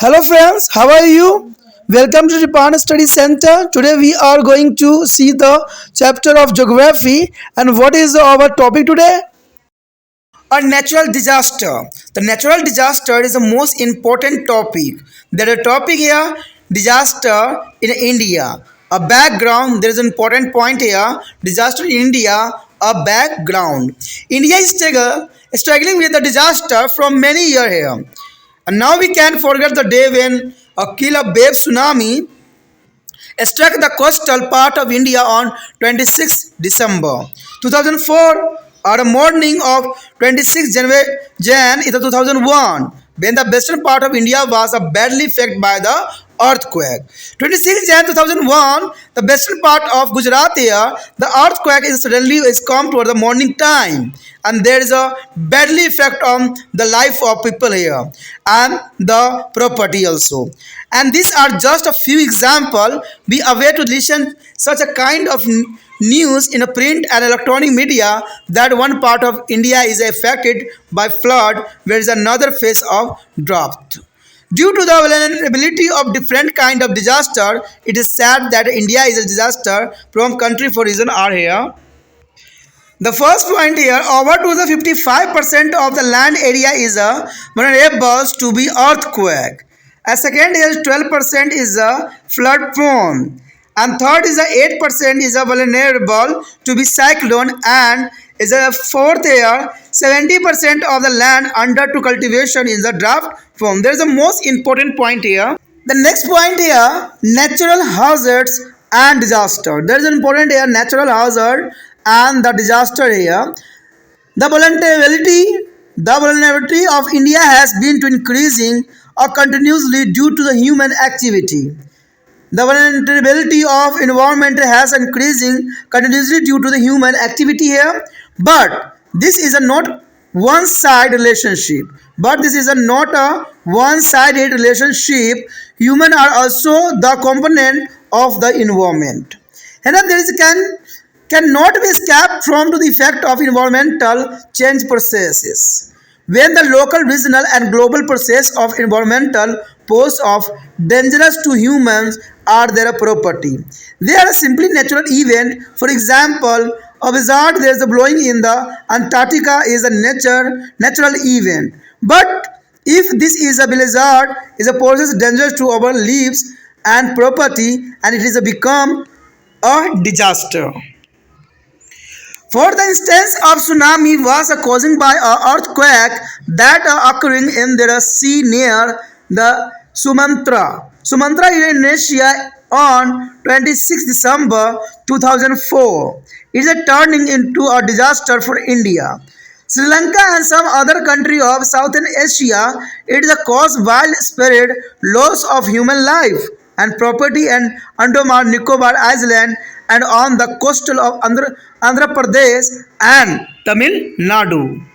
Hello friends, how are you? Welcome to Japan Study Center. Today we are going to see the chapter of geography and what is our topic today? A natural disaster. The natural disaster is the most important topic. There is a topic here, disaster in India. A background, there is an important point here, disaster in India, a background. India is struggling with the disaster from many years here. And now we can't forget the day when a killer wave tsunami struck the coastal part of India on 26 December 2004 or the morning of 26 Jan 2001 when the western part of India was badly affected by the earthquake. 26 Jan 2001, the western part of Gujarat here, the earthquake is suddenly is come toward the morning time and there is a badly effect on the life of people here and the property also. And these are just a few examples. Be aware to listen such a kind of news in a print and electronic media that one part of India is affected by flood, whereas another phase of drought. Due to the vulnerability of different kind of disaster, it is said that India is a disaster prone country for reason are here. The first point here, over to the 55% of the land area is vulnerable to be earthquake. A second is 12% is flood prone. And third is 8% is vulnerable to be cyclone and is a fourth here 70% of the land under to cultivation is the drought prone. There is a most important point here. The next point here, natural hazards and disaster. There is an important here, natural hazard and the disaster here. The vulnerability of India has been to increasing or continuously due to the human activity. The vulnerability of environment has increasing continuously due to the human activity here. But this is a not one-side relationship. Human are also the component of the environment. And there is cannot be escaped from to the effect of environmental change processes. When the local, regional and global process of environmental pose of dangerous to humans are their property. They are simply natural event. For example, a blizzard there is a blowing in the Antarctica is a natural event. But if this is a blizzard is a process dangerous to our lives and property and it is a become a disaster. For the instance of tsunami was caused by an earthquake that occurring in the sea near the Sumatra, Indonesia on 26 December 2004. It is turning into a disaster for India. Sri Lanka and some other country of Southern Asia, it is a cause widespread loss of human life and property and Andaman Nicobar Island and on the coastal of Andhra Pradesh and Tamil Nadu.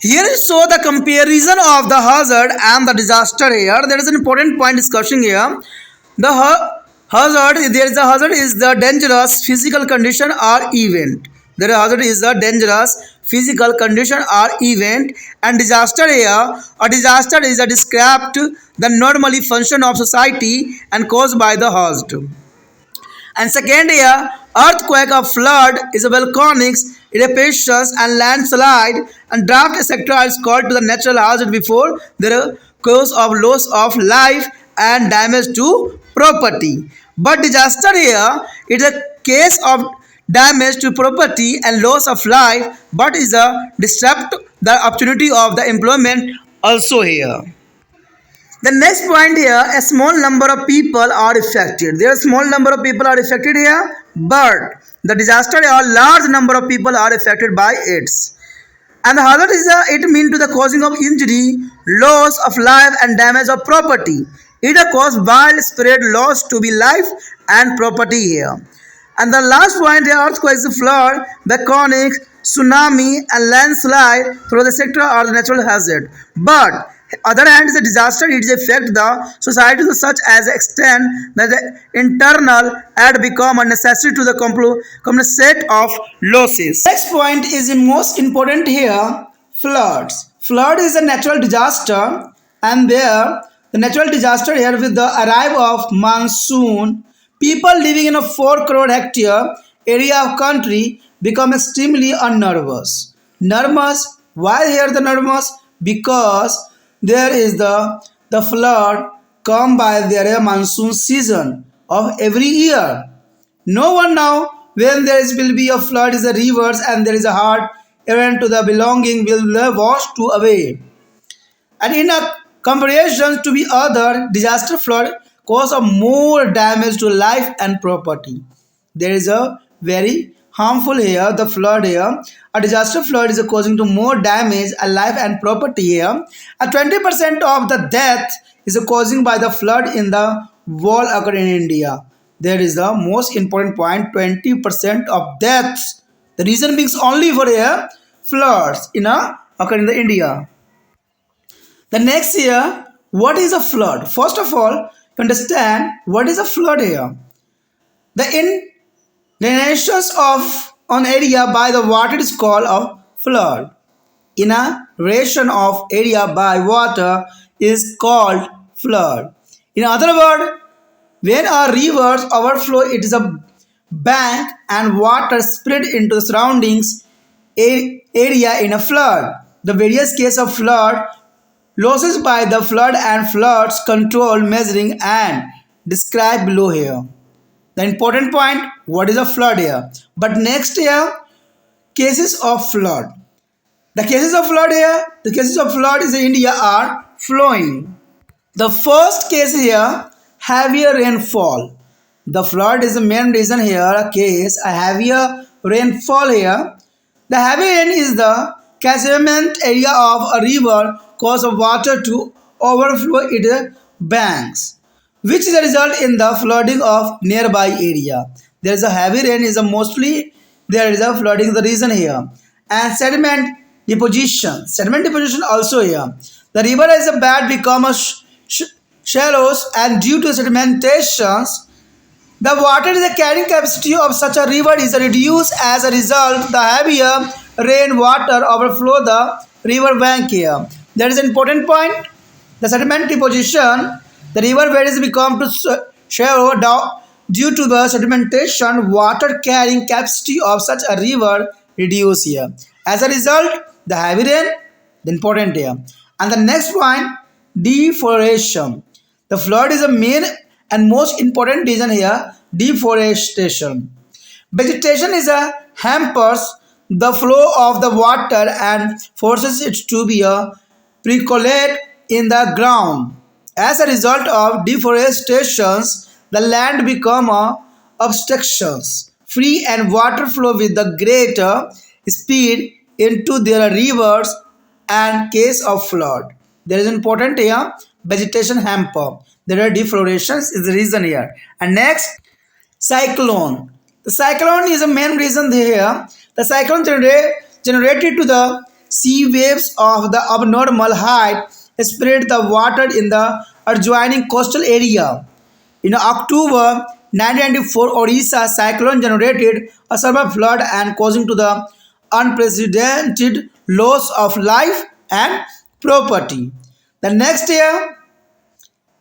Here is so the comparison of the hazard and the disaster here. There is an important point discussing here. The hazard is the dangerous physical condition or event. The hazard is the dangerous physical condition or event and disaster here. A disaster is a described the normally function of society and caused by the hazard. And second here, earthquake or flood is a volcanics, eruptions and landslide and drought etc. is called to the natural hazard before there cause of loss of life and damage to property. But disaster here is a case of damage to property and loss of life but is a disrupt the opportunity of the employment also here. The next point here, a small number of people are affected. There are small number of people are affected here, but the disaster a large number of people are affected by it. And the hazard is it mean to the causing of injury, loss of life and damage of property. It cause widespread loss to be life and property here. And the last point here, earthquakes, flood, volcanic, tsunami and landslide through the sector are the natural hazard. But other hand is a disaster, it affect the society to such as extent that the internal had become a necessity to the compensate of losses. Next point is the most important here, floods. Flood is a natural disaster and where the natural disaster here with the arrival of monsoon, people living in a 4 crore hectare area of country become extremely unnervous. Nervous, why here the nervous? Because there is the flood come by their monsoon season of every year. No one now when there will be a flood is a rivers and there is a hard event to the belonging will wash to away. And in a comparison to the other disaster flood cause of more damage to life and property. There is a very harmful here, the flood here. A disaster flood is causing to more damage a life and property here. A 20% of the death is causing by the flood in the world occur in India. There is the most important point, 20% of deaths. The reason being only for here floods in a occur in the India. The next year, what is a flood? First of all, to understand what is a flood here. The inundations of an area by the water is called a flood. Inundation of area by water is called flood. In other words, when a river overflow, it is a bank and water spread into the surroundings area in a flood. The various cases of flood, losses by the flood and floods control measuring and described below here. The important point, what is a flood here? But next here, cases of flood. The cases of flood here, the cases of flood in India are flowing. The first case here, heavier rainfall. The flood is the main reason here, a case, a heavier rainfall here. The heavy rain is the catchment area of a river cause of water to overflow its banks, which is a result in the flooding of nearby area. There is a heavy rain is a mostly there is a flooding the reason here. And sediment deposition. Sediment deposition also here. The river is a bad become a shallows and due to sedimentations the water is the carrying capacity of such a river is reduced. As a result, the heavier rain water overflow the river bank here. That is an important point. The sediment deposition, the river bed is become to shallow down due to the sedimentation. Water carrying capacity of such a river reduce here. As a result, the heavy rain, the important here. And the next point, deforestation. The flood is the main and most important reason here, deforestation. Vegetation is a hampers the flow of the water and forces it to be a percolate in the ground. As a result of deforestations, the land become a obstructions free and water flow with the greater speed into their rivers and case of flood. There is important here vegetation hamper. There are deforestations is the reason here. And next, cyclone. The cyclone is the main reason here. The cyclone generated to the sea waves of the abnormal height spread the water in the adjoining coastal area. In October 1994, Odisha cyclone generated a severe flood and causing to the unprecedented loss of life and property. The next year,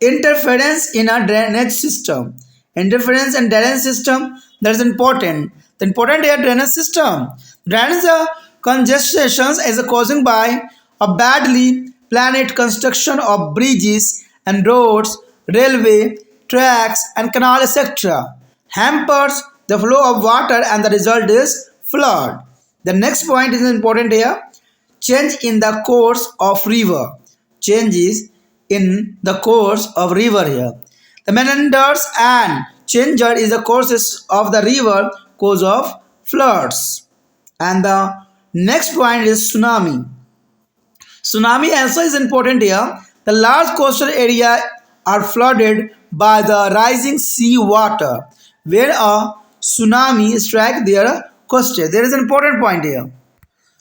interference in a drainage system. Interference and drainage system that is important. The important here drainage system. Drainage congestions is causing by a badly planned construction of bridges and roads, railway, tracks and canal etc. Hampers the flow of water and the result is flood. The next point is important here. Change in the course of river. Changes in the course of river here. The meanders and changer is the courses of the river cause of floods. And the next point is tsunami. Tsunami also is important here. The large coastal area are flooded by the rising sea water. Where a tsunami strike their coast. There is an important point here.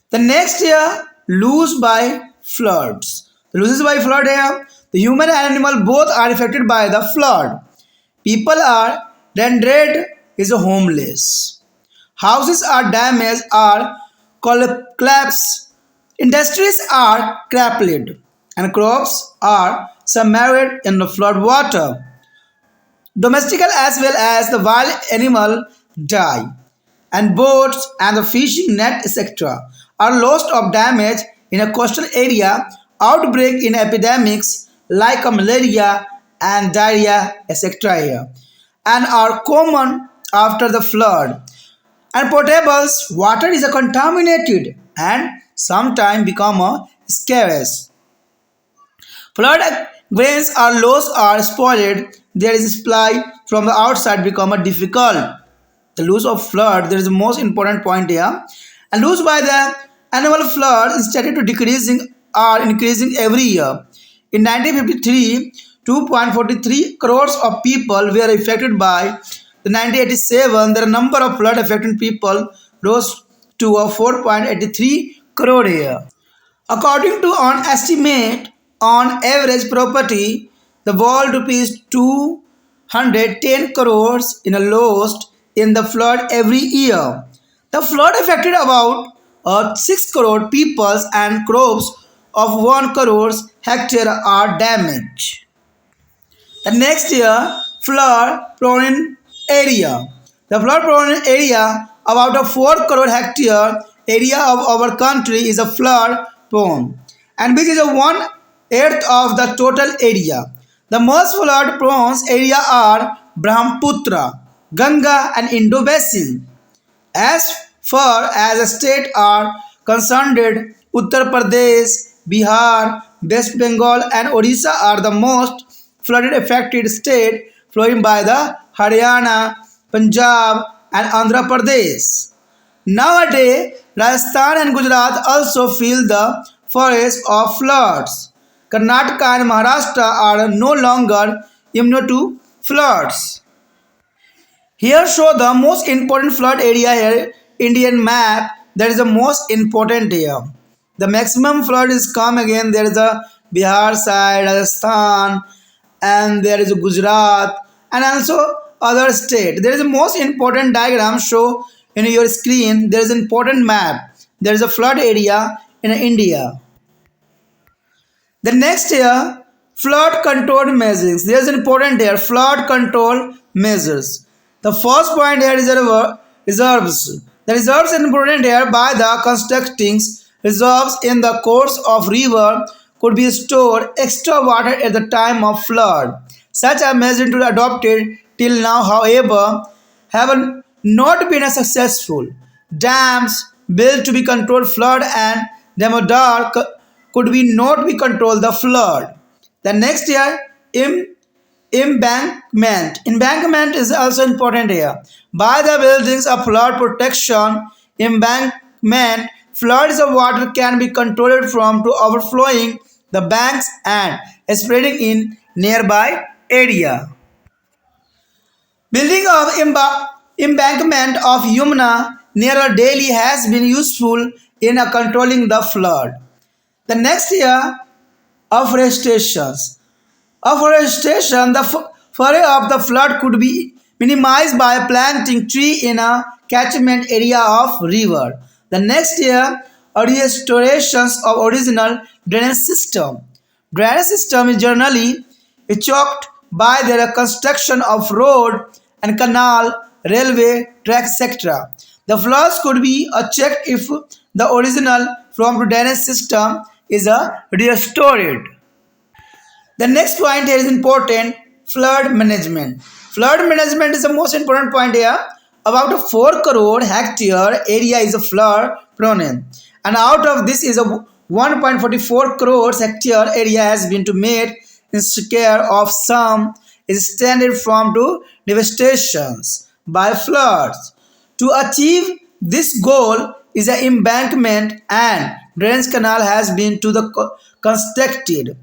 The next year, lose by floods. The losses by flood here. The human and animal both are affected by the flood. People are rendered is homeless. Houses are damaged or collapsed. Industries are crippled and crops are submerged in the flood water. Domestic as well as the wild animal die, and boats and the fishing net etc. are lost or damaged in a coastal area. Outbreak in epidemics like malaria and diarrhea etc. here, and are common after the flood. And potable water is a contaminated and sometimes become a scarce. Flood grains are lost or spoiled. There is supply from the outside become a difficult. The loss of flood, there is the most important point here. And loss by the annual flood instead to decreasing or increasing every year. In 1953, 2.43 crores of people were affected by the 1987. The number of flood affected people rose to a 4.83 crore a year. According to an estimate, on average property, the world rupees 210 crores in a lost in the flood every year. The flood affected about 6 crore peoples and crops of 1 crore hectare are damaged. The next year, flood prone area. The flood prone area, about a 4 crore hectare area of our country is a flood prone, and which is a 1/8 of the total area. The most flood prone area are Brahmaputra, Ganga, and Indo Basin. As far as the state are concerned, Uttar Pradesh, Bihar, West Bengal, and Odisha are the most flooded affected state, followed by the Haryana, Punjab, and Andhra Pradesh. Nowadays, Rajasthan and Gujarat also feel the forest of floods. Karnataka and Maharashtra are no longer immune to floods. Here show the most important flood area here, Indian map. That is the most important here. The maximum flood is come again. There is a Bihar side, Rajasthan, and there is a Gujarat, and also other state. There is a most important diagram show in your screen. There is an important map. There is a flood area in India. The next here, flood control measures. There is an important here, flood control measures. The first point here is reserves. The reserves are important here by the constructing reserves in the course of river could be stored extra water at the time of flood. Such a measure to adopted till now, however, have not been successful. Dams built to be controlled flood and Damodar could be not be control the flood. The next year, embankment. Embankment is also important here. By the buildings of flood protection, embankment, floods of water can be controlled from to overflowing the banks and spreading in nearby area. Building of embankment of Yamuna near Delhi has been useful in controlling the flood. The next year, afforestation. Afforestation, the fury of the flood could be minimized by planting tree in a catchment area of river. The next year, restorations of original drainage system. Drainage system is generally choked by their construction of road and canal, railway, track, etc. The floods could be checked if the original from drainage system is restored. The next point here is important, flood management. Flood management is the most important point here. About a 4 crore hectare area is a flood prone, and out of this is a 1.44 crores hectare area has been to made in care of some is extended from to devastations by floods. To achieve this goal is an embankment and drainage canal has been to the constructed.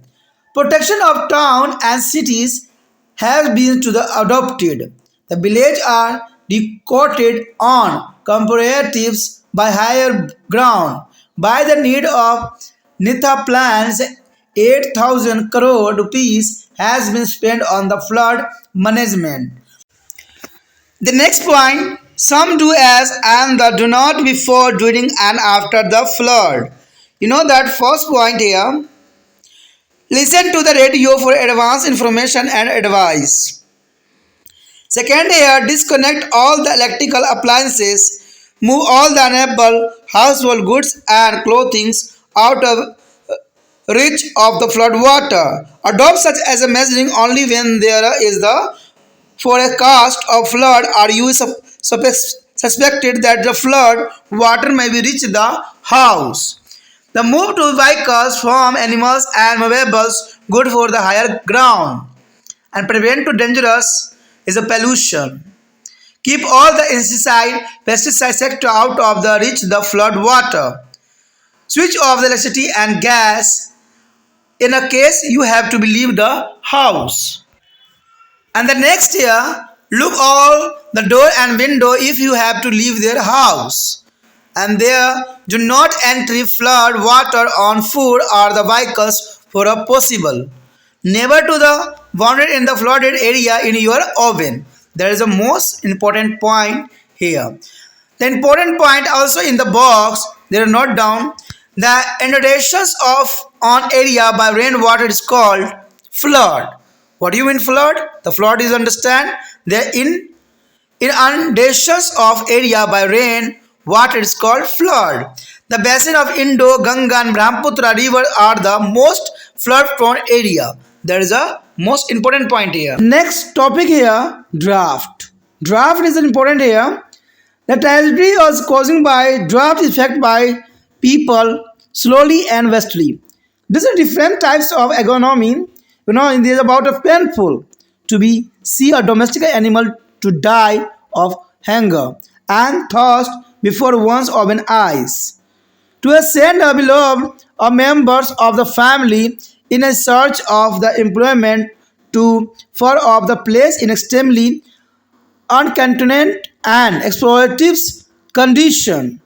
Protection of town and cities has been to the adopted. The villages are decorated on comparatives by higher ground. By the need of Nitha plans, 8,000 crore rupees has been spent on the flood management. The next point, some do as and the do not before, during and after the flood. You know that first point here, Listen to the radio for advance information and advice. Second here, disconnect all the electrical appliances, move all the unable household goods and clothing out of reach of the flood water. Adopt such as a measuring only when there is the forecast of flood or you suspected that the flood water may be reach the house. The move to vehicles, farm animals and movables good for the higher ground and prevent to dangerous is a pollution. Keep all the insecticide, pesticide sector out of the reach the flood water. Switch off the electricity and gas in a case you have to leave the house. And the next year, look all the door and window if you have to leave their house. And there do not enter flood water on food or the vehicles for a possible. Never to the bounded in the flooded area in your oven. There is a most important point here. The important point also in the box, they are not down. The inundations of an area by rainwater is called flood. What do you mean flood? The flood is understand the inundations of area by rain water is called flood. The basin of Indo, Ganga and Brahmaputra river are the most flood prone area. There is a most important point here. Next topic here, drought. Drought is important here. The tragedy was caused by drought effect by people slowly and vastly. These are different types of economy. It is about a painful to be see a domestic animal to die of hunger and thirst before one's open eyes. To send a beloved or members of the family in a search of the employment to far off the place in extremely unconvenient and exploitative condition.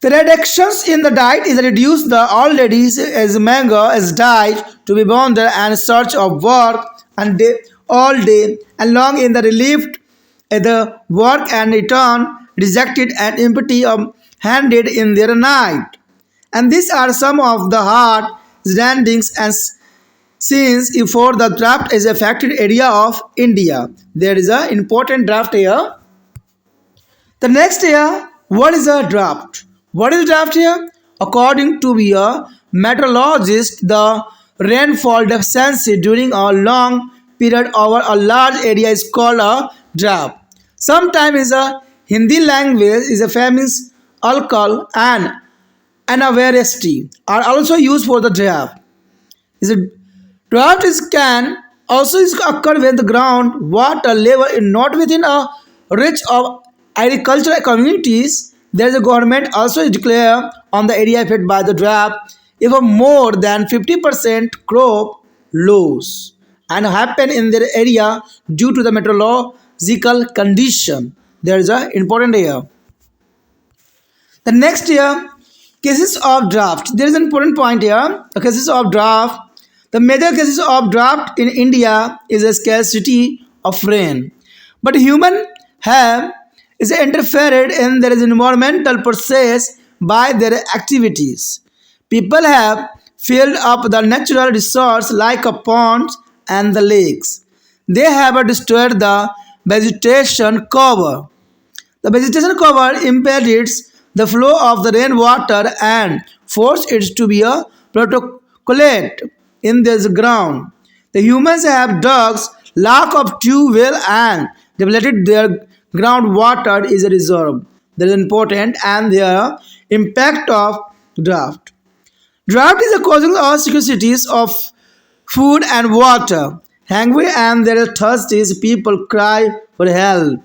The reductions in the diet is reduced the already as mango as diet to be bonded and search of work and day, all day and long in the relieved at the work and return rejected and empty of handed in their night. And these are some of the hard landings and scenes before the draft is affected area of India. There is an important draft here. The next here, what is a draft? What is draft here? According to a meteorologist, the rainfall deficiency during a long period over a large area is called a drought. Sometimes a Hindi language is a famous alcohol and anavaresti are also used for the drought. Is a drought is can also is occur when the ground water level is not within a reach of agricultural communities. There is a government also declare on the area affected by the drought if a more than 50% crop loss and happen in their area due to the meteorological condition. There is a important area. The next here, cases of drought. There is an important point here. The cases of drought. The major cases of drought in India is a scarcity of rain. But human have is interfered in their environmental process by their activities. People have filled up the natural resource like a ponds and the lakes. They have destroyed the vegetation cover. The vegetation cover impedes the flow of the rainwater and force it to be a protocolate in this ground. The humans have dug lack of tube well and depleted their groundwater is a reserve. That is important and their impact of drought. Drought is a causing of scarcities of food and water. Hungry and their thirsty people cry for help.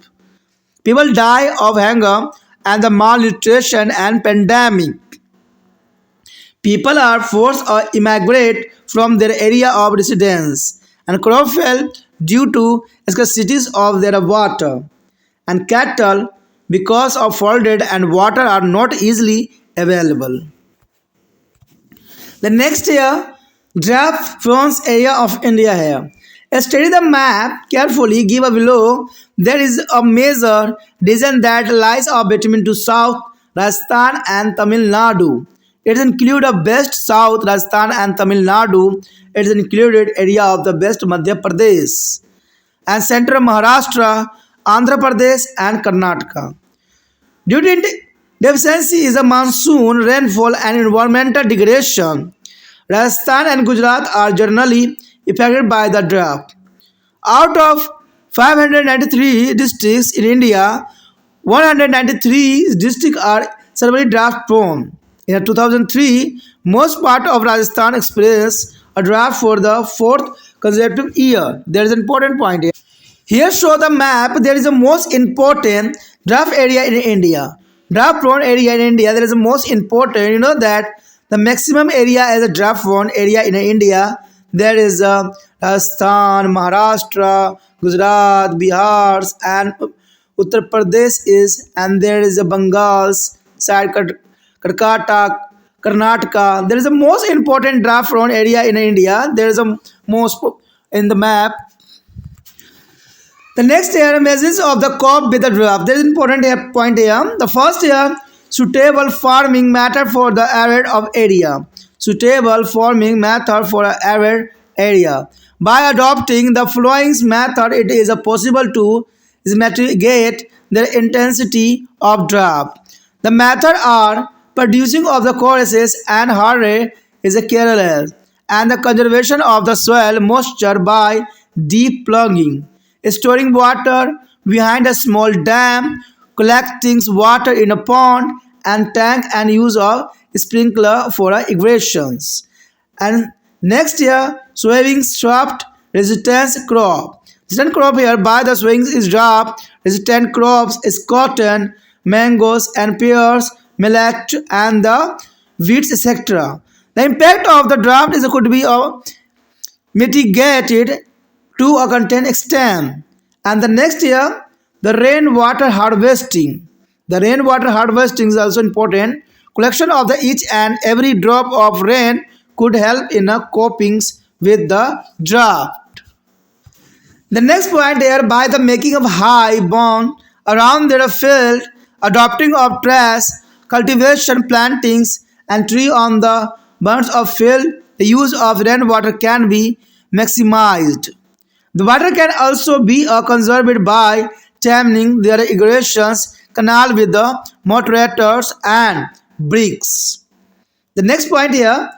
People die of hunger and the malnutrition and pandemic. People are forced to immigrate from their area of residence and crop fail due to scarcities of their water. And cattle, because of flooded and water, are not easily available. The next here, drought prone area of India here. Study the map carefully. Give a below. There is a major region that lies between to south Rajasthan and Tamil Nadu. It includes the best South Rajasthan and Tamil Nadu. It is included area of the best Madhya Pradesh and central Maharashtra, Andhra Pradesh and Karnataka. Due to deficiency is a monsoon, rainfall and environmental degradation. Rajasthan and Gujarat are generally affected by the drought. Out of 593 districts in India, 193 districts are severely drought prone. In 2003, most part of Rajasthan experienced a drought for the fourth consecutive year. There is an important point here. Here show the map. There is the most important drought area in India. Drought prone area in India. There is the most important. You know that the maximum area as a drought prone area in India. There is Rajasthan, Maharashtra, Gujarat, Bihar, and Uttar Pradesh is, and there is a Bengal's side, Karnataka, Karnataka. There is the most important drought prone area in India. There is a most in the map. The next here measures of the crop with the drought. There is important here, point here. The first here, suitable farming method for the arid of area. Suitable farming method for an arid area. By adopting the following method, it is possible to mitigate the intensity of drought. The method are producing of the choruses and harre is a careless and the conservation of the soil moisture by deep plugging, storing water behind a small dam, collecting water in a pond and tank and use of sprinkler for irrigations. And next year, sowing drought resistance crop. Resistant crop here by the swings is drought resistant crops is cotton, mangoes and pears, millet and the wheats etc. The impact of the drought is could be mitigated to a content extent. And the next year, the rainwater harvesting. The rainwater harvesting is also important. Collection of the each and every drop of rain could help in a coping with the drought. The next point here, by the making of high bond around their field, adopting of trash, cultivation, plantings, and tree on the banks of field, the use of rainwater can be maximized. The water can also be conserved by channelling their irrigations canal with the moderators and bricks. The next point here,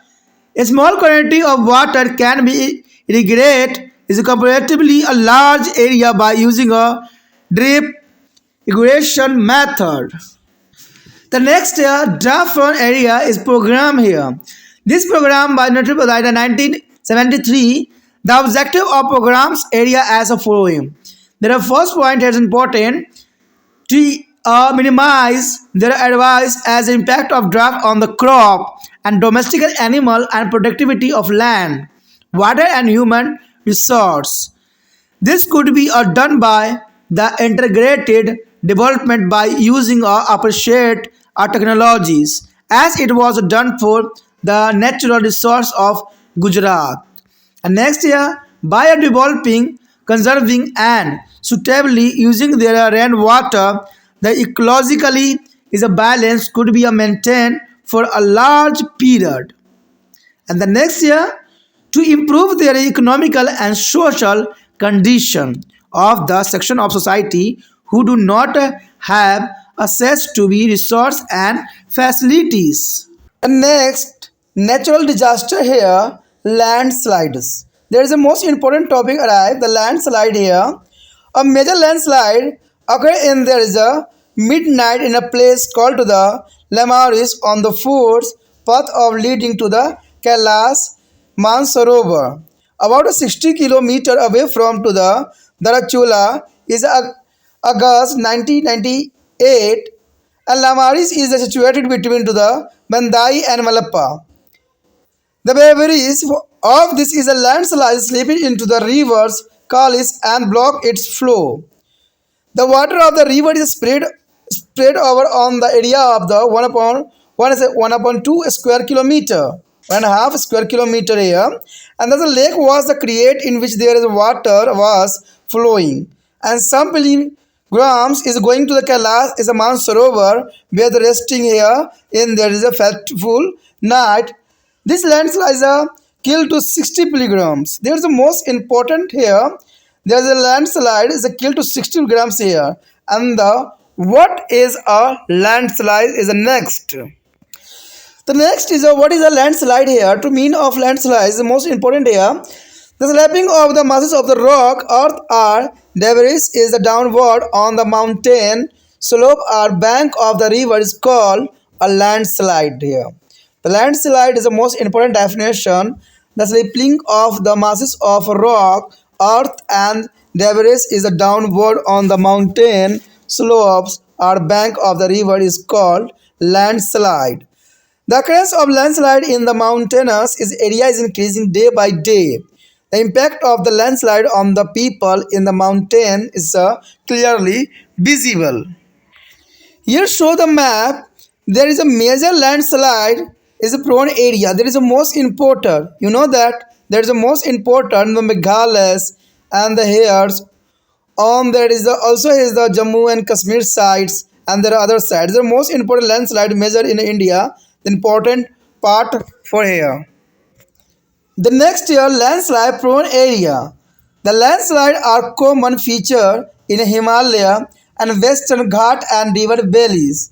a small quantity of water can be irrigated is comparatively a large area by using a drip irrigation method. The next draft run area is program here. This program by Natri Padai in 1973, the objective of programs area as a following. Their first point is important to minimize their advice as the impact of drought on the crop and domestic animal and productivity of land, water and human resource. This could be done by the integrated development by using appropriate technologies as it was done for the natural resource of Gujarat. And next year, by developing, conserving and suitably using their rainwater, the ecologically is a balance could be maintained for a large period. And the next year, to improve their economical and social condition of the section of society who do not have access to the resource and facilities. And next, natural disaster here, landslides. There is a most important topic arrive, the landslide here. A major landslide occurred in there is a midnight in a place called to the Lamaris on the footpath of leading to the Kailash Mansarovar. About 60 kilometers away from to the Darachula is August 1998 and Lamaris is situated between to the Bandai and Malappa. The beverage of this is a landslide slipping into the rivers Kalis and block its flow. The water of the river is spread over on the area of the 1 upon 2 square kilometer, 1.5 square kilometer here, and thus the lake was the create in which there is water was flowing, and some pilgrims is going to the Kailash is a Mansarovar where the resting here in there is a fateful night, this landslides are killed to 60 pilgrims. There's the most important here. There's a landslide is a kill to 60 kilograms here. And the what is a landslide is the next. The next is what is a landslide here. To mean of landslide is the most important here. The slapping of the masses of the rock, earth, or debris is the downward on the mountain slope or bank of the river is called a landslide here. The landslide is the most important definition. The slipping of the masses of rock, earth, and debris is the downward on the mountain slopes or bank of the river is called landslide. The occurrence of landslide in the mountainous area is increasing day by day. The impact of the landslide on the people in the mountain is clearly visible. Here show the map. There is a major landslide is a prone area. There is a most important. You know that there is a most important the Meghalaya's and the hairs. There is also is the Jammu and Kashmir sites and there are other sites. The most important landslide measure in India. The important part for here. The next year, landslide prone area. The landslide are common feature in Himalaya and Western Ghat and river valleys.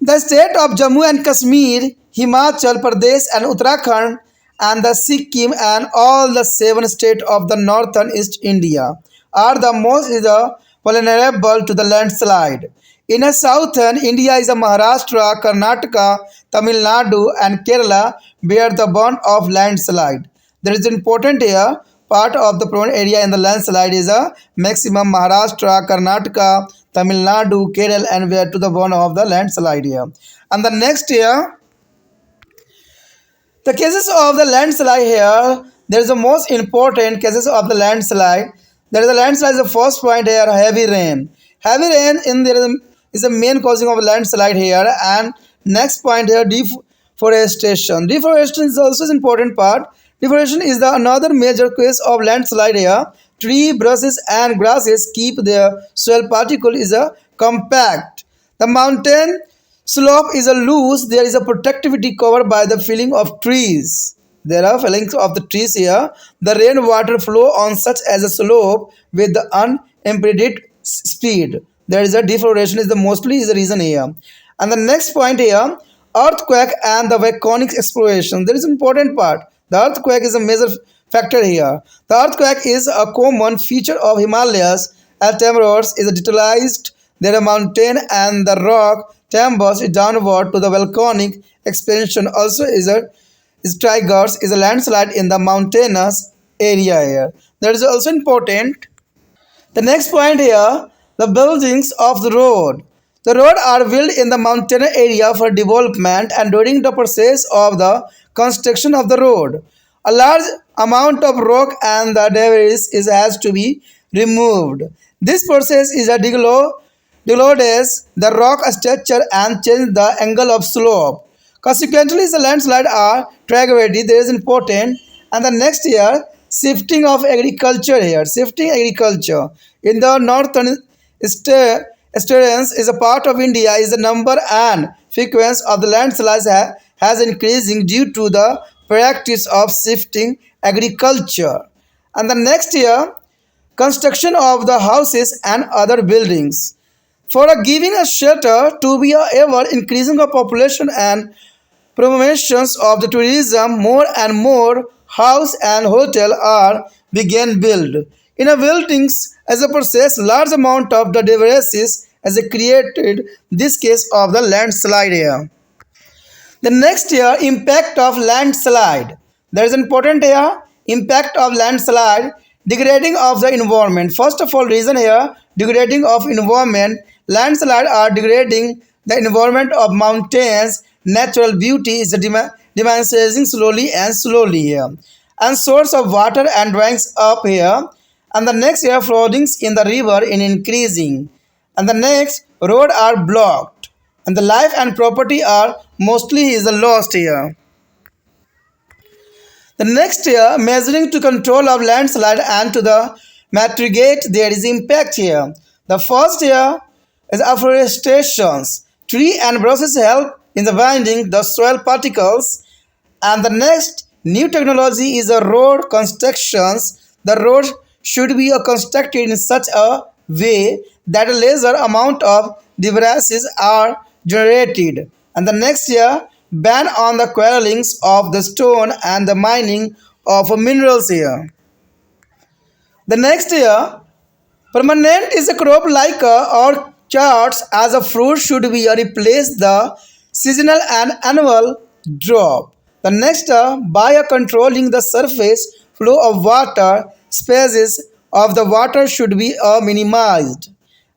The state of Jammu and Kashmir, Himachal Pradesh and Uttarakhand and the Sikkim and all the 7 states of the northern East India are the most vulnerable to the landslide. In the southern India is Maharashtra, Karnataka, Tamil Nadu and Kerala bear the brunt of landslide. There is important here part of the prone area in the landslide is a maximum Maharashtra, Karnataka, Tamil Nadu, Kerala and where to the brunt of the landslide here. And the next year, the cases of the landslide here, there is the most important cases of the landslide. There is a landslide. The first point here, heavy rain. Heavy rain in there is the main causing of landslide here. And next point here, deforestation. Deforestation is also an important part. Deforestation is the another major cause of landslide here. Tree, brushes, and grasses keep their soil particle is a compact. The mountain slope is a loose. There is a protectivity covered by the filling of trees. There are fillings of the trees here. The rainwater flow on such as a slope with the unimpeded speed. There is a deforestation is the mostly is the reason here. And the next point here, earthquake and the volcanic explosion. There is an important part. The earthquake is a major factor here. The earthquake is a common feature of Himalayas. As tremors is digitalized, there are mountain and the rock timbers downward to the volcanic expansion. Also is triggers is a landslide in the mountainous area here. That is also important. The next point here, the buildings of the road. The road are built in the mountain area for development and during the process of the construction of the road, a large amount of rock and the debris has to be removed. This process is a degrades the rock structure and change the angle of slope. Consequently, the landslide are tragedy. There is important. And the next year, shifting of agriculture here. Shifting agriculture in the northern states is a part of India. Is the number and frequency of the landslides has increasing due to the practice of shifting agriculture. And the next year, construction of the houses and other buildings for a giving a shelter to be a ever increasing of population and promotions of the tourism, more and more house and hotel are began build. In a buildings as a process, large amount of the debris as a created this case of the landslide here. The next here, impact of landslide. There is important here, impact of landslide, degrading of the environment. First of all, reason here, degrading of environment. Landslide are degrading the environment of mountains. Natural beauty is diminishing slowly and slowly here. And source of water and dryings up here. And the next here, floodings in the river in increasing. And the next, road are blocked. And the life and property are mostly is lost here. The next year, measuring to control of landslide and to the mitigate there is impact here. The first year is afforestation. Tree and brushes help in the binding the soil particles. And the next new technology is the road constructions. The road should be constructed in such a way that a lesser amount of debris are generated. And the next year, ban on the quarrelings of the stone and the mining of minerals here. The next year, permanent is a crop like orchards as a fruit should be replace the seasonal and annual drop. The next by controlling the surface flow of water, spaces of the water should be minimized.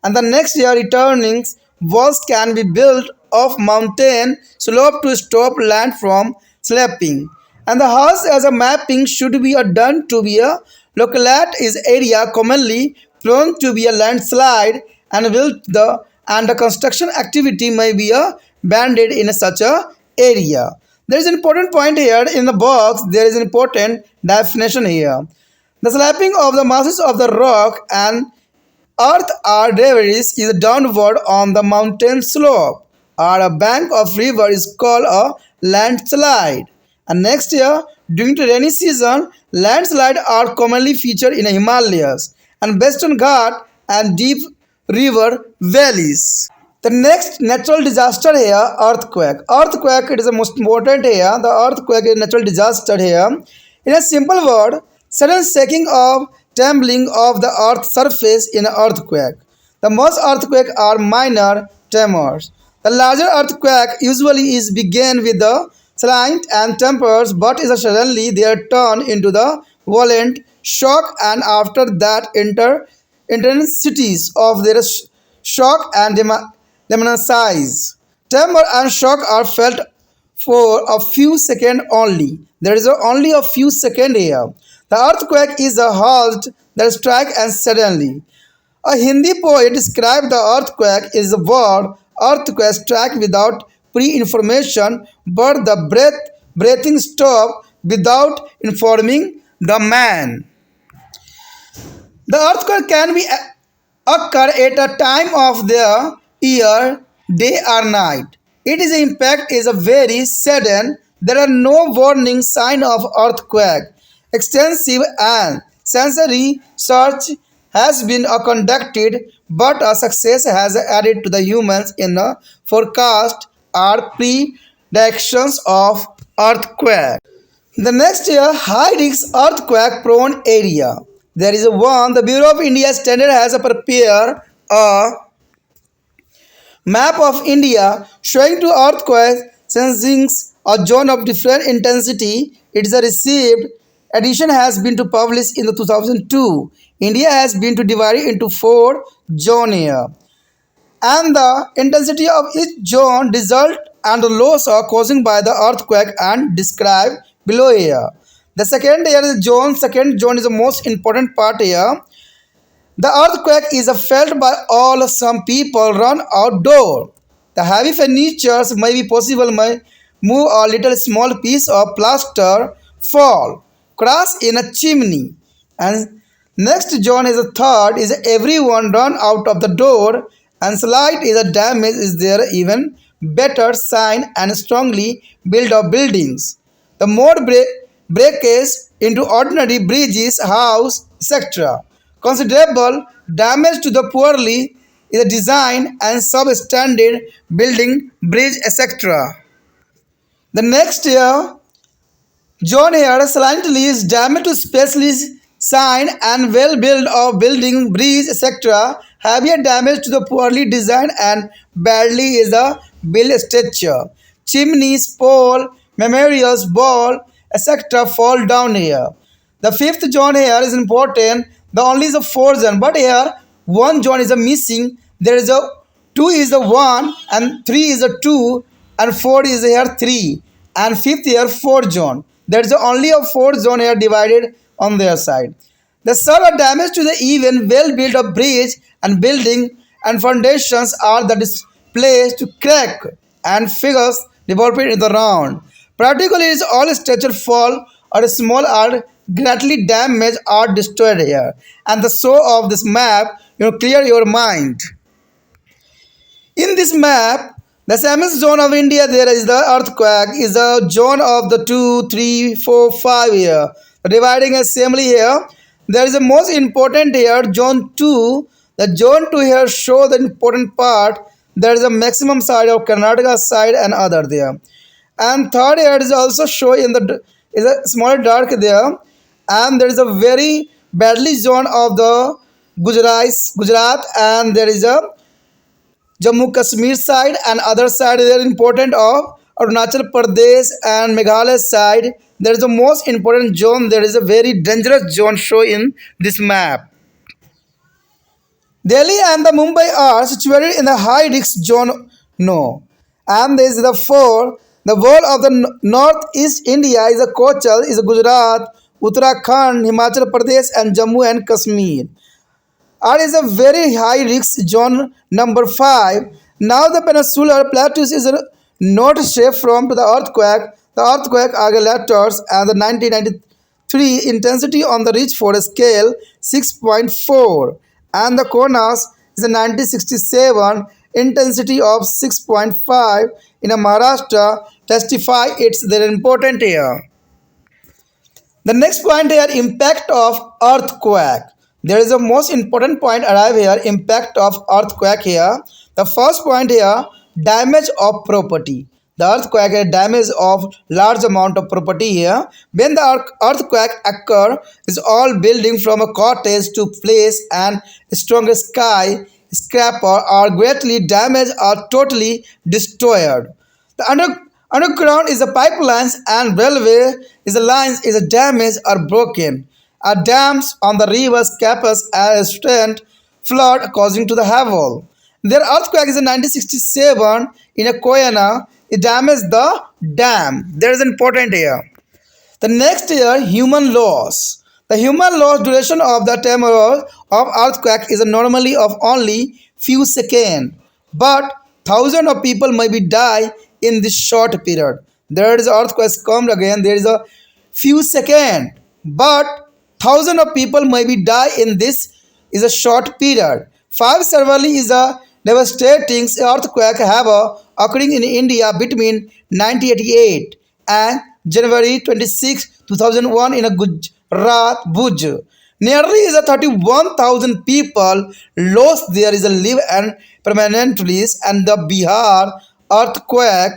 And the next year returning walls can be built of mountain slope to stop land from slipping. And the house as a mapping should be done to be a localite is area commonly prone to be a landslide and will the construction activity may be a banded in such a area. There is an important point here in the box. There is an important definition here. The slapping of the masses of the rock and earth or debris is downward on the mountain slope or a bank of river is called a landslide. And next year, during the rainy season, landslides are commonly featured in the Himalayas and Western Ghat and deep river valleys. The next natural disaster here, earthquake. Earthquake it is the most important here. The earthquake is natural disaster here. In a simple word, sudden shaking of trembling of the earth's surface in an earthquake. The most earthquake are minor tremors. The larger earthquake usually is begin with the slight and tempers, but is suddenly they are turned into the violent shock, and after that intensities of their shock and size. Tremor and shock are felt for a few seconds only. There is only a few seconds here. The earthquake is a halt that strike and suddenly. A Hindi poet described the earthquake is a word earthquake strike without pre-information, but the breathing stop without informing the man. The earthquake can be occur at a time of the year, day or night. Its impact is a very sudden. There are no warning sign of earthquake. Extensive and sensory search has been conducted, but a success has added to the humans in the forecast or predictions of earthquake. The next year, high risk earthquake prone area. There is a one. The Bureau of India Standard has prepared a map of India showing to earthquake sensings a zone of different intensity. It is a received edition has been to published in the 2002. India has been to divided into four zones here, and the intensity of each zone result and the loss are caused by the earthquake and described below here. The second zone is the most important part here. The earthquake is felt by all. Some people run outdoor. The heavy furnitures may be possible may move a little small piece of plaster, fall, crash in a chimney. And next zone is a third is everyone run out of the door and slight is a damage is there even better sign and strongly built up buildings. The more breakage into ordinary bridges, house, etc. Considerable damage to the poorly is a design and substandard building, bridge, etc. The next year, John here slightly is damage to specially sign and well built of building, bridge, etc. Heavier damage to the poorly designed and badly is the build structure. Chimneys, pole, memorials, ball, etc. fall down here. The fifth zone here is important. The only is a fourth zone, but here one zone is a missing. There is a two is a one and three is a two and four is here three and fifth here four zone. There is only a fourth zone here divided on their side. The server damage to the even well built up bridge and building and foundations are the displays to crack and figures developed in the round. Particularly, is all structure fall or small are greatly damaged or destroyed here. And the so of this map, clear your mind. In this map, The seventh zone of India, there is the earthquake, is the zone of the 2, 3, 4, 5 here. Dividing assembly here, there is the most important here, zone 2. The zone 2 here show the important part. There is a maximum side of Karnataka side and other there. And third here is also show in the is a small dark there. And there is a very badly zone of the Gujarat, and there is a Jammu Kashmir side, and other side they are important of Arunachal Pradesh and Meghalaya side. There is the most important zone. There is a very dangerous zone shown in this map. Delhi and the Mumbai are situated in the high risk zone. No, and there is the four. The whole of the northeast India is a coastal is Gujarat, Uttarakhand, Himachal Pradesh, and Jammu and Kashmir. R is a very high risk zone number 5. Now the peninsular plateaus is not safe from the earthquake. The earthquake accelerators and the 1993 intensity on the Richford scale 6.4, and the Konas is a 1967 intensity of 6.5 in a Maharashtra testify it's very important here. The next point here, impact of earthquake. There is a most important point arrive here, impact of earthquake here. The first point here, damage of property. The earthquake had damage of large amount of property here. When the earthquake occur, is all building from a cottage to place and stronger sky scraper are greatly damaged or totally destroyed. The underground is the pipelines and railway is the lines is a damaged or broken. Dams on the rivers capas as strength flood causing to the havoc. Their earthquake is in 1967 in a Koyana. It damaged the dam. There is important here. The next year, human loss. The human loss duration of the tremor of earthquake is normally of only few seconds, but thousands of people may be die in this short period. There is earthquakes come again. There is a few seconds, but thousands of people may be die in this is a short period. Five severely is a devastating earthquake have occurring in India between 1988 and January 26, 2001 in a Gujarat, Bhuj. Nearly is a 31,000 people lost there is a live and permanently, and the Bihar earthquake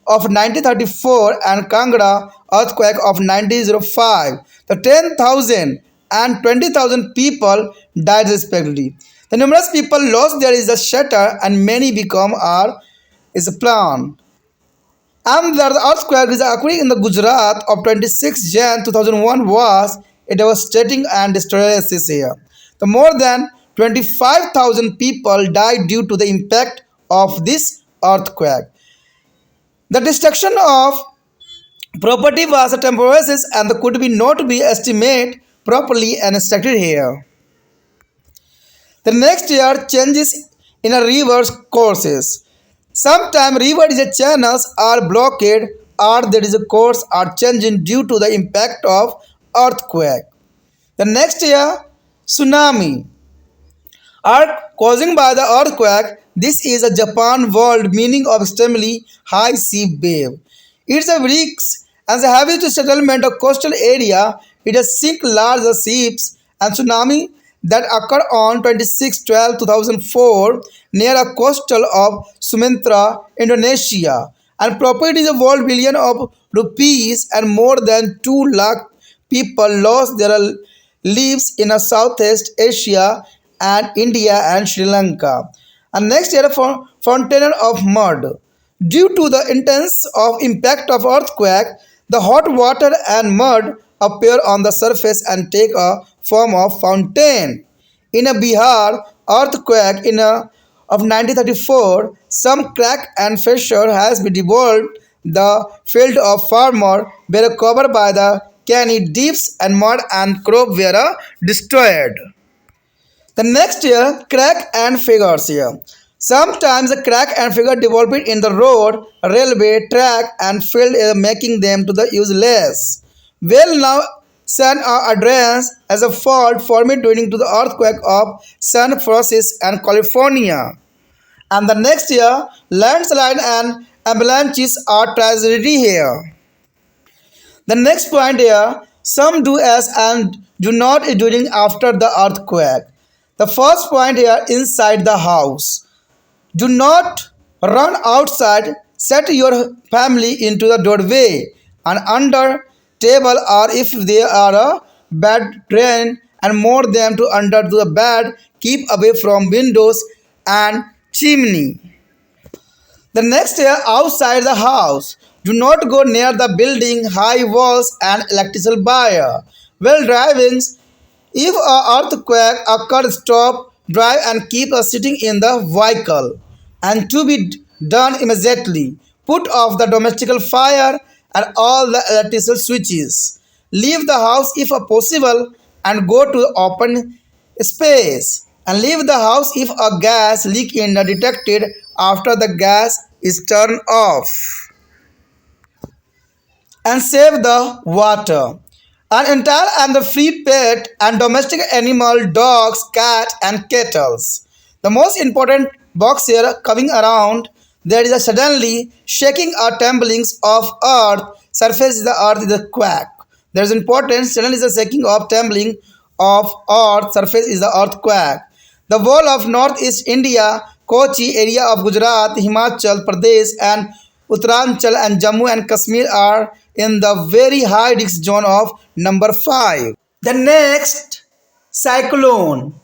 of 1934 and Kangra earthquake of 1905. The 10,000 and 20,000 people died respectively. The numerous people lost there is a shutter and many become are is a plan. And the earthquake is occurring in the Gujarat of 26 Jan 2001 was a devastating and destructive here. The more than 25,000 people died due to the impact of this earthquake. The destruction of property was a temporary and could be not be estimated properly and structured here. The next year changes in a river's courses. Sometimes river is a channels are blocked or there is a course are changing due to the impact of earthquake. The next year tsunami are causing by the earthquake. This is a Japan world meaning of extremely high sea wave. It's a risk as a heavy to settlement of coastal area. It has sink large ships and tsunami that occurred on 26/12/2004 near a coastal of Sumatra, Indonesia, and property is a world billion of rupees and more than 2 lakh people lost their lives in a Southeast Asia and India and Sri Lanka. And next year, for fountain of mud. Due to the intense of impact of earthquake, the hot water and mud appear on the surface and take a form of fountain. In a Bihar earthquake of 1934, some crack and fissure has been devolved. The field of farmer were covered by the canny deeps and mud and crop were destroyed. The next year, crack and figures here. Sometimes a crack and figure developed in the road, railway, track and field making them to the useless. Well now San Andreas as a fault formed during to the earthquake of San Francisco and California. And the next year, landslide and avalanches are tragedy here. The next point here, some do as and do not during after the earthquake. The first point here, inside the house. Do not run outside. Set your family into the doorway and under table, or if they are a bed train and more them to under the bed. Keep away from windows and chimney. The next year, outside the house. Do not go near the building, high walls, and electrical wire. While driving, if an earthquake occurs, stop, drive, and keep sitting in the vehicle. And to be done immediately, put off the domestic fire and all the electrical switches. Leave the house if possible and go to open space. And leave the house if a gas leak is detected after the gas is turned off. And save the water. An entire and the free pet and domestic animal, dogs, cats, and kettles. The most important box here coming around, there is a suddenly shaking or tremblings of earth, surface is the earth is a quake. There is important, suddenly is a shaking of trembling of earth, surface is the earthquake. The whole of northeast India, Kochi area of Gujarat, Himachal Pradesh, and Uttaranchal and Jammu and Kashmir are in the very high risk zone of number 5. The next, cyclone.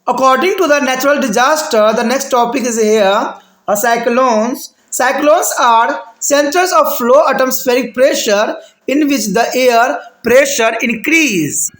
According to the natural disaster, the next topic is here, cyclones. Cyclones are centers of low atmospheric pressure in which the air pressure increase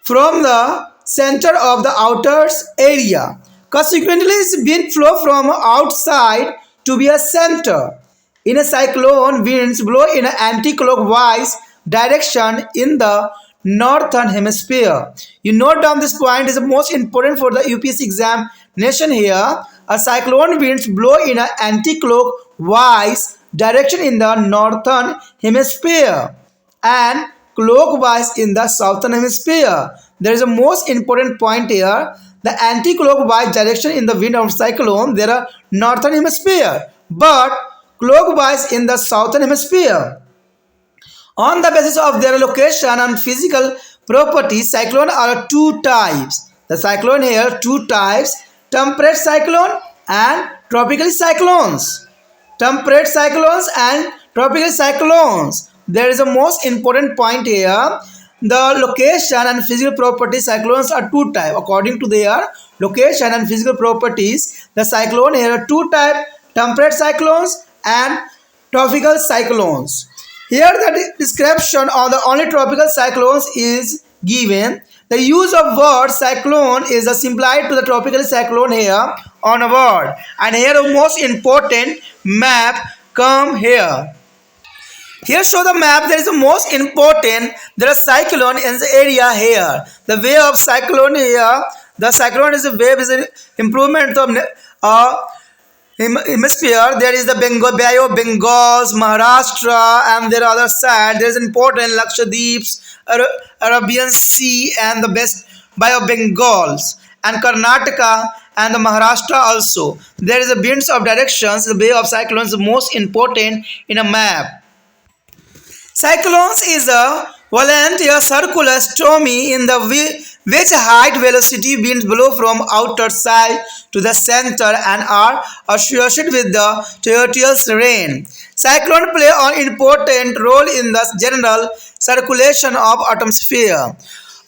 from the center of the outer area. Consequently, it's been flow from outside to be a center. In a cyclone, winds blow in an anti-clockwise direction in the northern hemisphere. You note down this point is the most important for the UPSC examination here. A cyclone winds blow in an anti-clockwise direction in the northern hemisphere and clockwise in the southern hemisphere. There is a most important point here. The anti-clockwise direction in the wind of cyclone, there are northern hemisphere, but clockwise in the southern hemisphere. On the basis of their location and physical properties, cyclone are two types. The cyclone here, two types, temperate cyclone and tropical cyclones. Temperate cyclones and tropical cyclones. There is a most important point here. The location and physical properties, cyclones are two types. According to their location and physical properties, the cyclone here are two types, temperate cyclones and tropical cyclones. Here the description of the only tropical cyclones is given. The use of word cyclone is simplified to the tropical cyclone here on a word. And here the most important map come here. Here show the map. There is the most important. There is cyclone in the area here. The way of cyclone here. The cyclone is a wave is an improvement of hemisphere. There is the Bay of Bengals, Maharashtra, and there are other side. There is important Lakshadweeps, Arabian Sea, and the best Bay of Bengals, and Karnataka and the Maharashtra also. There is a winds of directions. The way of cyclones is most important in a map. Cyclones is a violent circular stormy in the which height velocity winds blow from outer side to the center and are associated with the torrential rain. Cyclones play an important role in the general circulation of atmosphere.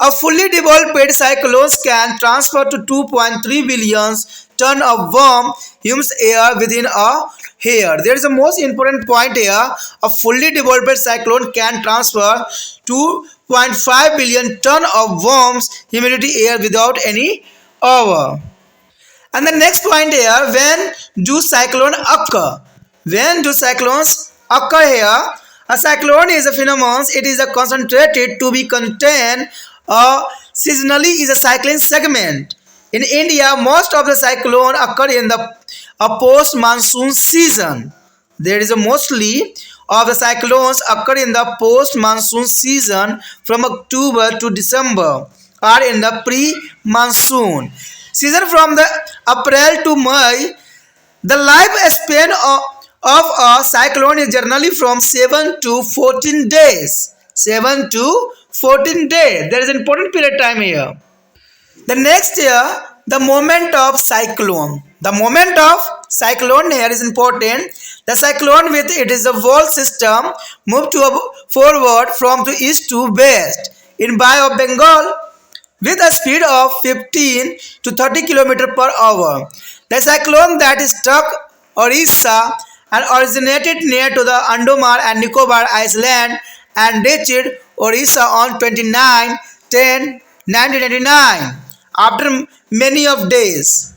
A fully developed cyclone can transfer to 2.3 billion tons of warm, humid air within a year. There is a most important point here. A fully developed cyclone can transfer 2.5 billion tons of warm, humidity air without any hour. And the next point here, when do cyclones occur? When do cyclones occur here? A cyclone is a phenomenon. It is a concentrated to be contained. Seasonally is a cyclone segment. In India, most of the cyclone occur in the post-monsoon season. There is a mostly of the cyclones occur in the post-monsoon season from October to December or in the pre-monsoon season from the April to May. The lifespan of a cyclone is generally from 7 to 14 days. 7 to 14 days. There is an important period time here. The next year, the moment of cyclone. The moment of cyclone here is important. The cyclone with it is the whole system move forward from the east to west in Bay of Bengal with a speed of 15 to 30 km per hour. The cyclone that struck Orissa and originated near to the Andaman and Nicobar Island and reached Orissa on 29/10/1999 after many of days.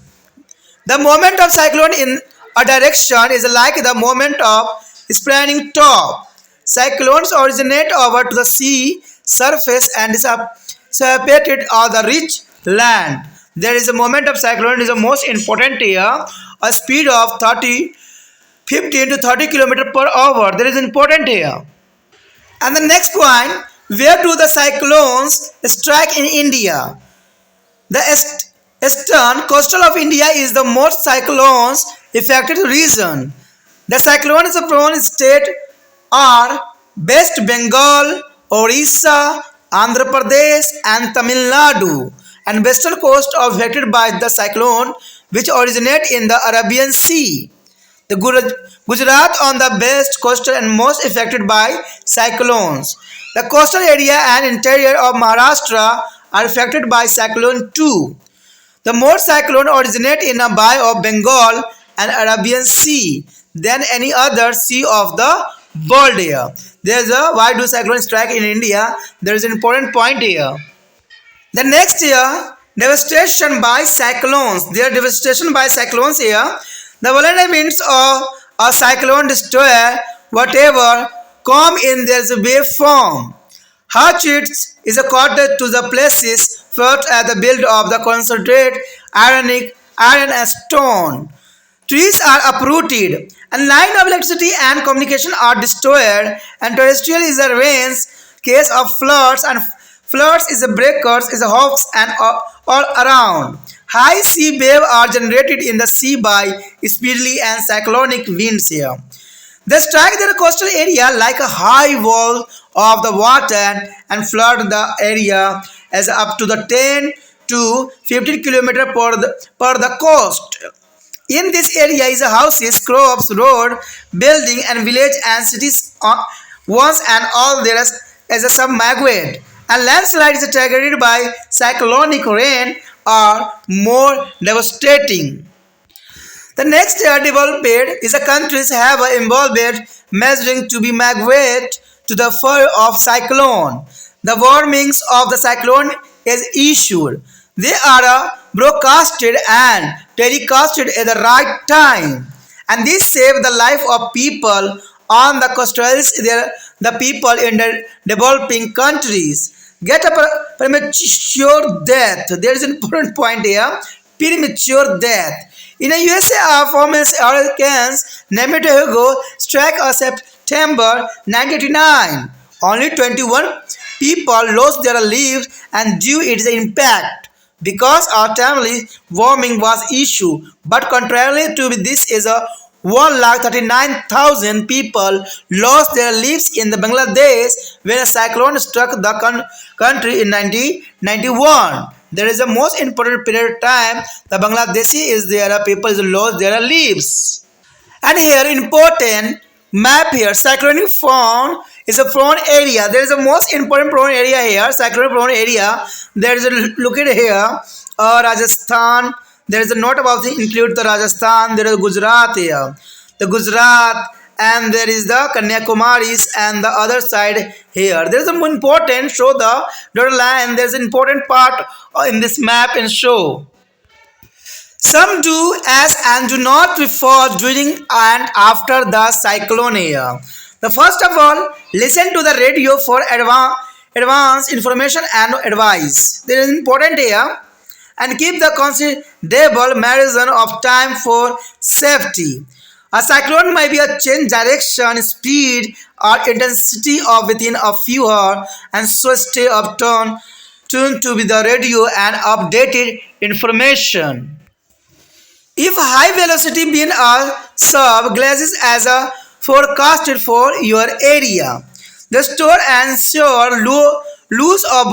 The moment of cyclone in a direction is like the moment of spreading top. Cyclones originate over to the sea surface and dissipated on the rich land. There is a moment of cyclone is the most important here. A speed of 15 to 30 km per hour. There is important here. And the next point, where do the cyclones strike in India? The eastern coastal of India is the most cyclones affected region. The cyclones prone state are West Bengal, Orissa, Andhra Pradesh and Tamil Nadu, and western coast are affected by the cyclone which originate in the Arabian Sea. The Gujarat on the west coastal and most affected by cyclones. The coastal area and interior of Maharashtra are affected by cyclone too. The more cyclone originate in a Bay of Bengal and Arabian Sea than any other sea of the world here. There is a why do cyclones strike in India? There is an important point here. The next year, devastation by cyclones. There devastation by cyclones here. The violent winds of a cyclone destroy whatever come in their wave form. Hatchets is accorded to the places fought at the build of the concentrate iron and stone. Trees are uprooted, and line of electricity and communication are destroyed, and terrestrial is a rains case of floods, and floods is a breakers, is a hawks and all around. High sea waves are generated in the sea by speedily and cyclonic winds here. They strike their coastal area like a high wall of the water and flood the area as up to the 10 to 15 km per the coast. In this area is houses, crops, road, building and village and cities once and all there is as a submerged. And landslide is triggered by cyclonic rain are more devastating. The next developed is a countries have involved measuring to be migrate to the fur of cyclone. The warnings of the cyclone is issued. They are broadcasted and telecasted at the right time, and this save the life of people on the coastals. The people in the developing countries get a premature death. There is an important point here. Premature death. In the USA, our former hurricanes Nematohugo struck on September 1989. Only 21 people lost their lives and due its impact because our timely warming was issue. But contrary to this is a 1,39,000 people lost their lives in the Bangladesh when a cyclone struck the country in 1991. There is a most important period of time the Bangladeshi is there people lost their lives. And here important map here cyclonic front is a prone area. There is a most important prone area here cyclonic prone area. There is a look at here Rajasthan. There is a note about the include the Rajasthan. There is Gujarat here, the Gujarat, and there is the Kanyakumaris and the other side here. There is a more important show the dotted line. There is an important part in this map and show. Some do as and do not before, during and after the cyclone here. The first of all, listen to the radio for advance information and advice. There is important here. And keep the considerable margin of time for safety. A cyclone may be a change direction, speed, or intensity of within a few hours, and so stay tuned to the radio and updated information. If high velocity wind are served glasses as a forecasted for your area, the store and sure loose or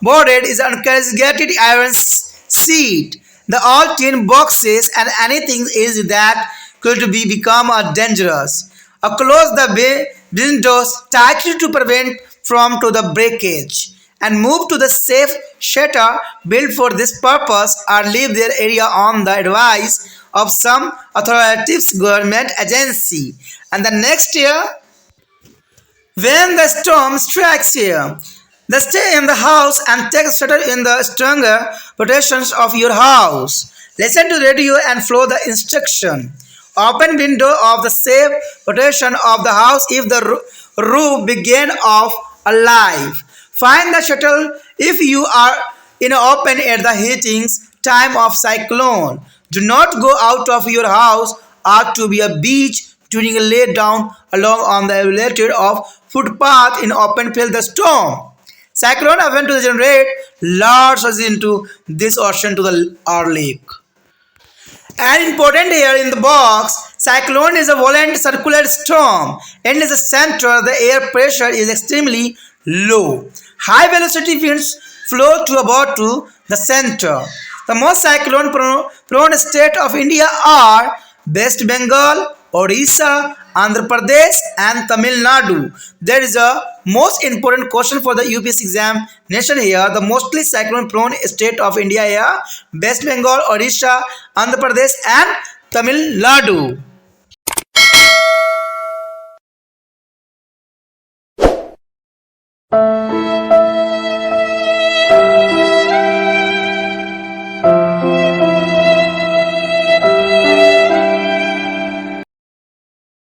boarded is uncorrugated iron sheet. The all tin boxes and anything is that could be become a dangerous. Close the windows tightly to prevent from to the breakage and move to the safe shelter built for this purpose or leave their area on the advice of some authoritative government agency. And the next year, when the storm strikes here, then stay in the house and take shelter in the stronger protections of your house. Listen to radio and follow the instruction. Open window of the safe protection of the house if the roof begin off alive. Find the shuttle if you are in open at the heatings time of cyclone. Do not go out of your house or to be a beach during a lay down along on the elevated of footpath in open field the storm. Cyclone event to generate large surges into this ocean to the our lake. And important here in the box, cyclone is a violent circular storm and in the center the air pressure is extremely low. High velocity winds flow to about to the center. The most cyclone prone state of India are West Bengal, Odisha, Andhra Pradesh and Tamil Nadu. There is a most important question for the UPSC examination here. The mostly cyclone prone state of India here, West Bengal, Odisha, Andhra Pradesh and Tamil Nadu.